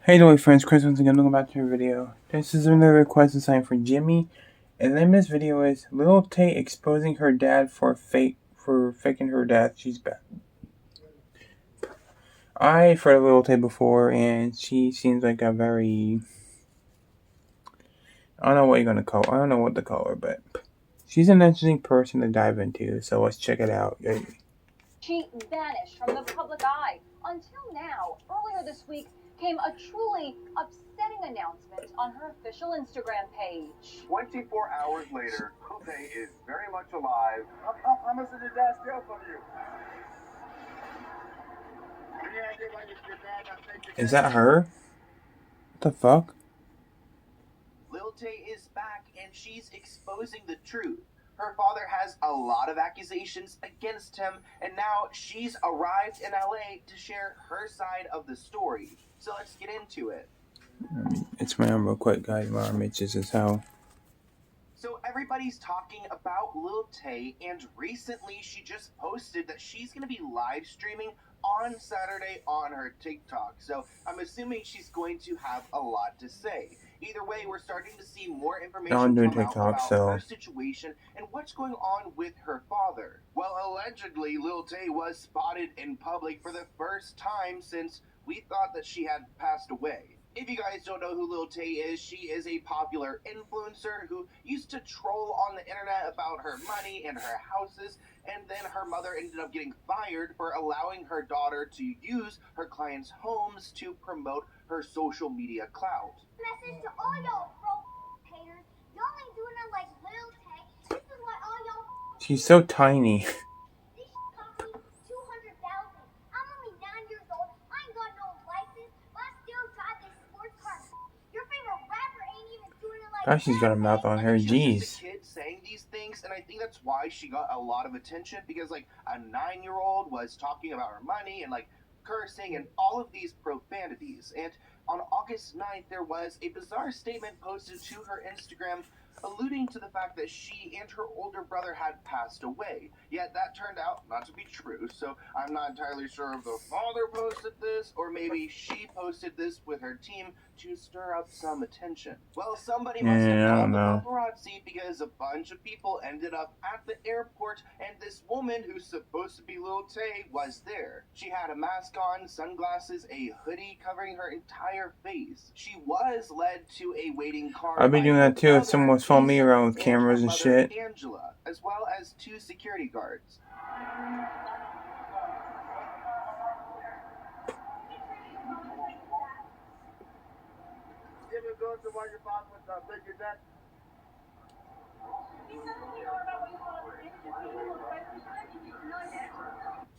Hey doing friends, Chris once again, welcome back to your video. This is another request assigned for Jimmy, and then this video is Lil Tay exposing her dad for faking her death. She's bad. I've heard of Lil Tay before, and she seems like a very, I don't know what you're gonna call her. I don't know what to call her, but she's an interesting person to dive into, so let's check it out. She vanished from the public eye. Until now, earlier this week, came a truly upsetting announcement on her official Instagram page. 24 hours later, Lil Tay is very much alive. How much did your dad steal from you? Is that her? What the fuck? Lil Tay is back and she's exposing the truth. Her father has a lot of accusations against him, and now she's arrived in LA to share her side of the story. So let's get into it. It's my arm real quick, guys. My arm itches as hell. So everybody's talking about Lil Tay, and recently she just posted that she's going to be live streaming on Saturday on her TikTok. So I'm assuming she's going to have a lot to say. Either way, we're starting to see more information I'm doing come TikTok, out about so her situation and what's going on with her father. Well, allegedly, Lil Tay was spotted in public for the first time since we thought that she had passed away. If you guys don't know who Lil Tay is, she is a popular influencer who used to troll on the internet about her money and her houses, and then her mother ended up getting fired for allowing her daughter to use her clients' homes to promote her social media clout. Message to all y'all haters. Y'all ain't doing it like Lil Tay. This is why all y'all she's so tiny. this cost me 200,000. I'm only 9 years old. I ain't got no license, but I still drive this sports car. Your favorite rapper ain't even doing it like Gosh, she's got a mouth on her. She was Jeez. just a kid saying these things, and I think that's why she got a lot of attention, because like a 9-year-old was talking about her money and like cursing and all of these profanities. And on August 9th, there was a bizarre statement posted to her Instagram alluding to the fact that she and her older brother had passed away. Yet that turned out not to be true, so I'm not entirely sure if the father posted this or maybe she posted this with her team to stir up some attention. Well, somebody must have called the paparazzi because a bunch of people ended up at the airport, and this woman who's supposed to be Lil Tay was there. She had a mask on, sunglasses, a hoodie covering her entire face. She was led to a waiting car. I'd be doing that too if someone was following me around with cameras and shit. Angela, as well as 2 security guards.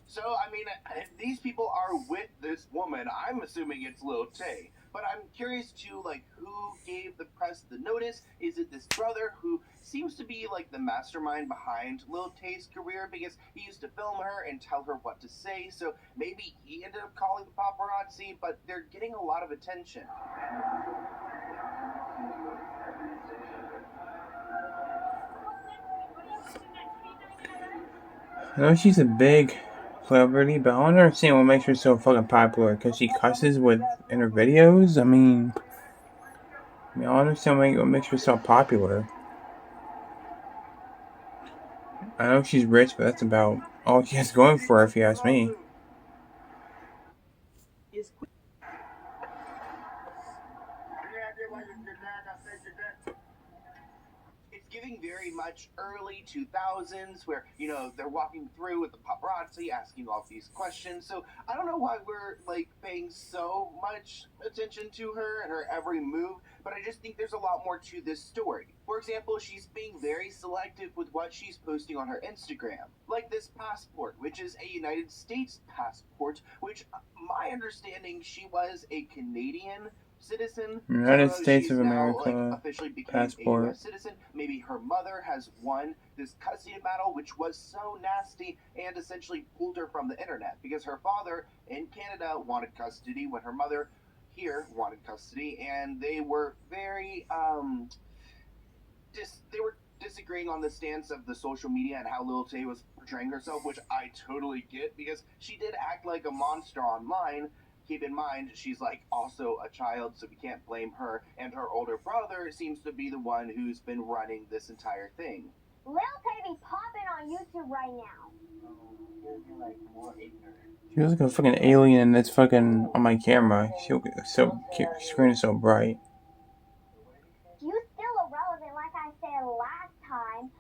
So, I mean, these people are with this woman. I'm assuming it's Lil Tay. But I'm curious to, like, who gave the press the notice? Is it this brother who seems to be, like, the mastermind behind Lil Tay's career? Because he used to film her and tell her what to say. So maybe he ended up calling the paparazzi, but they're getting a lot of attention. I know she's a big celebrity, but I don't understand what makes her so fucking popular. Because she cusses in her videos? I mean, I don't understand what makes her so popular. I know she's rich, but that's about all she has going for her, if you ask me. It's giving very much early 2000s where, you know, they're walking through with the paparazzi asking all these questions. So I don't know why we're like paying so much attention to her and her every move, but I just think there's a lot more to this story. For example, she's being very selective with what she's posting on her Instagram. Like this passport, which is a United States passport, which my understanding she was a Canadian citizen. United States of America like, officially became passport. a US citizen. Maybe her mother has won this custody battle, which was so nasty, and essentially pulled her from the internet because her father in Canada wanted custody when her mother here wanted custody, and they were very disagreeing on the stance of the social media and how Lil Tay was portraying herself, which I totally get because she did act like a monster online. keep in mind, she's like also a child, so we can't blame her. And her older brother seems to be the one who's been running this entire thing. Lil Tay be popping on YouTube right now. She looks like a fucking alien and it's fucking on my camera. Screen is so bright. You still irrelevant, like I said last time.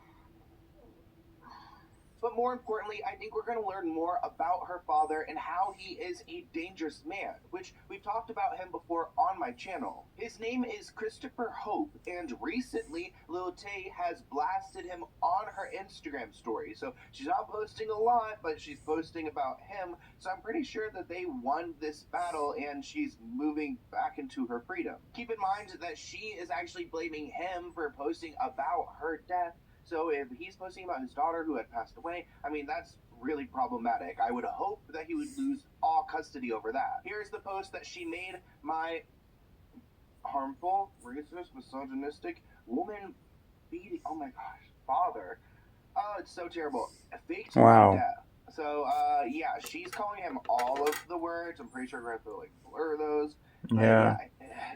But more importantly, I think we're going to learn more about her father and how he is a dangerous man, which we've talked about him before on my channel. His name is Christopher Hope, and recently Lil Tay has blasted him on her Instagram story. So she's not posting a lot, but she's posting about him. So I'm pretty sure that they won this battle and she's moving back into her freedom. Keep in mind that she is actually blaming him for posting about her death. So if he's posting about his daughter who had passed away, I mean, that's really problematic. I would hope that he would lose all custody over that. Here's the post that she made. My harmful, racist, misogynistic, woman beating, oh my gosh, father. Oh, it's so terrible. Faked Wow. death. So, yeah, she's calling him all of the words. I'm pretty sure we're going to have to, like, blur those. Yeah.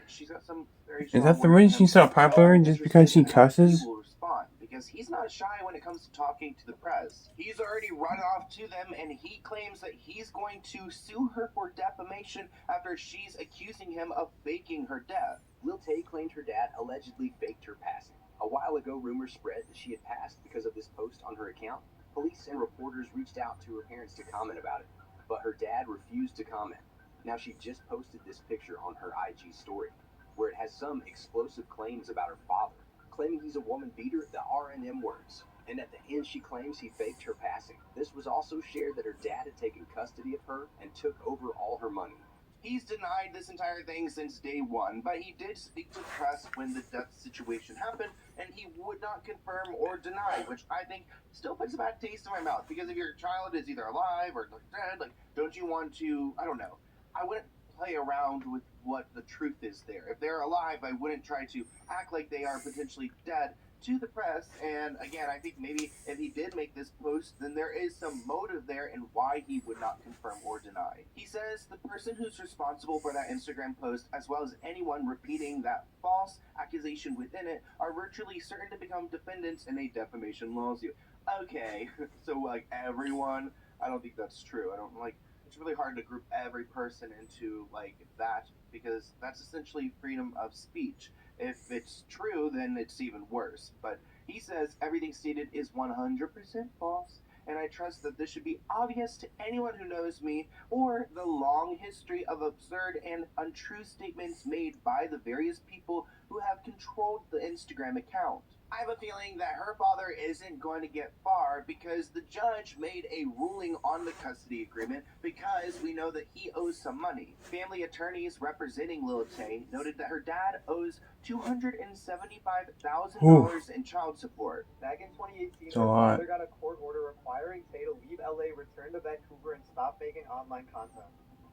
She's got some very Is that the reason she's so popular? Just because she cusses? People respond, because he's not shy when it comes to talking to the press. He's already run off to them, and he claims that he's going to sue her for defamation after she's accusing him of faking her death. Lil Tay claimed her dad allegedly faked her passing. A while ago, rumors spread that she had passed because of this post on her account. Police and reporters reached out to her parents to comment about it, but her dad refused to comment. Now she just posted this picture on her IG story, where it has some explosive claims about her father, claiming he's a woman beater, the R&M words. And at the end, she claims he faked her passing. This was also shared that her dad had taken custody of her and took over all her money. He's denied this entire thing since day one, but he did speak to the press when the death situation happened, and he would not confirm or deny, which I think still puts a bad taste in my mouth, because if your child is either alive or dead, like, don't you want to, I don't know, I wouldn't play around with what the truth is there. If they're alive, I wouldn't try to act like they are potentially dead to the press. And again, I think maybe if he did make this post, then there is some motive there in why he would not confirm or deny. He says the person who's responsible for that Instagram post, as well as anyone repeating that false accusation within it, are virtually certain to become defendants in a defamation lawsuit. Okay, so like everyone, I don't think that's true. I don't like, it's really hard to group every person into like that, because that's essentially freedom of speech. If it's true, then it's even worse. But he says everything stated is 100% false, and I trust that this should be obvious to anyone who knows me, or the long history of absurd and untrue statements made by the various people who have controlled the Instagram account. I have a feeling that her father isn't going to get far, because the judge made a ruling on the custody agreement, because we know that he owes some money. Family attorneys representing Lil Tay noted that her dad owes $275,000 in child support. Back in 2018, It's a her lot. father got a court order requiring Tay to leave LA, return to Vancouver, and stop making online content.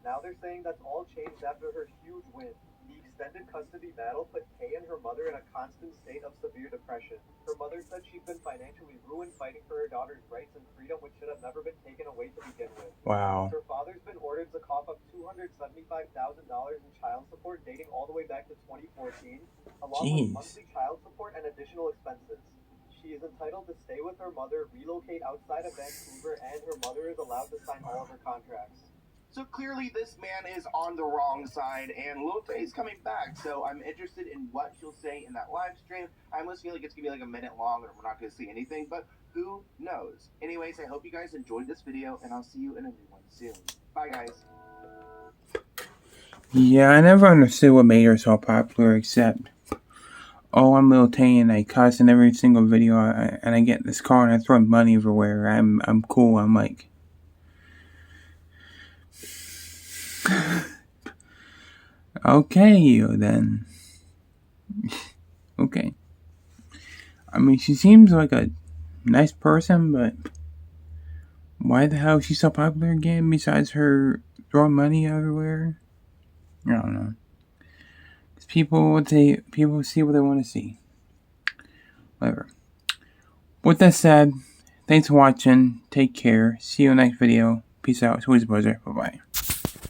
Now they're saying that's all changed after her huge win. The extended custody battle put Tay and her mother in a constant state of severe depression. Her mother said she'd been financially ruined fighting for her daughter's rights and freedom, which should have never been taken away to begin with. Wow. Her father's been ordered to cough up $275,000 in child support dating all the way back to 2014, along Jeez. with monthly child support and additional expenses. She is entitled to stay with her mother, relocate outside of Vancouver, and her mother is allowed to sign all of her contracts. So clearly this man is on the wrong side, and Lil Tay is coming back, so I'm interested in what he'll say in that live stream. I almost feel like it's going to be like a minute long, and we're not going to see anything, but who knows? Anyways, I hope you guys enjoyed this video, and I'll see you in a new one soon. Bye, guys. Yeah, I never understood what made her so popular, except, oh, I'm Lil Tay and I cuss in every single video, and I get in this car and I throw money everywhere. I'm cool. I'm like, okay, then. Okay. I mean, she seems like a nice person, but why the hell is she so popular again, besides her throwing money everywhere? I don't know. 'Cause people see what they want to see. Whatever. With that said, thanks for watching. Take care. See you in the next video. Peace out. It's always a pleasure. Bye-bye.